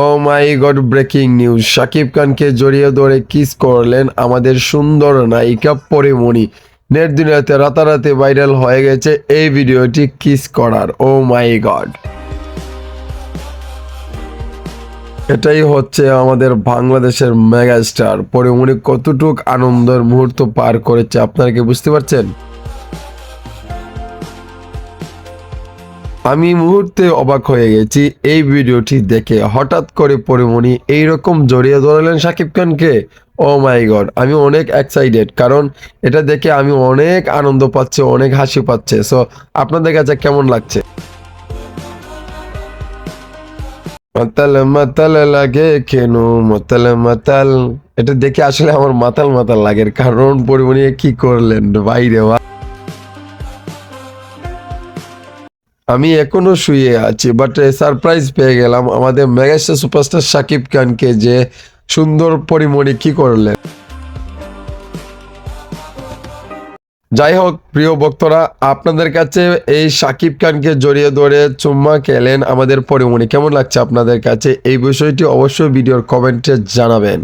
ও মাই god, breaking news! Shakib খানকে জড়িয়ে ধরে কিস করলেন আমাদের সুন্দর নায়িকা পরীমণি। নেট দুনিয়াতে রাতারাতি ভাইরাল হয়ে গেছে এই ভিডিওটি কিস করার। ও মাই গড, এটাই হচ্ছে আমাদের বাংলাদেশের মেগাস্টার পরীমণি কতটুক আনন্দের মুহূর্ত পার করেছে, আপনারা কি বুঝতে পারছেন? আমি মুহূর্তে অবাক হয়ে গেছি এই ভিডিওটি দেখে। হঠাৎ করে পরীমণি এইরকম জড়িয়ে ধরলেন শাকিব খানকে। ও মাই গড, আমি অনেক এক্সাইটেড, কারণ এটা দেখে আমি অনেক আনন্দ পাচ্ছি, অনেক হাসি পাচ্ছে। সো আপনাদের কাছে কেমন লাগছে? মাতাল মাতাল লাগে কেন, মাতাল মাতাল, এটা দেখে আসলে আমার মাতাল মাতাল লাগে, কারণ পরীমণি কি করলেন বাইরে। আমি এখনো শুয়ে আছি, বাট সারপ্রাইজ পেয়ে গেলাম আমাদের মেগাস্টার সুপারস্টার শাকিব খানকে, যে সুন্দর পরীমণি কি করলেন। যাই হোক প্রিয় ভক্তরা, আপনাদের কাছে এই শাকিব খানকে জড়িয়ে ধরে চুম্মা খেলেন আমাদের পরীমণি কেমন লাগছে আপনাদের কাছে? এই বিষয়টি অবশ্যই ভিডিওর কমেন্টে জানাবেন।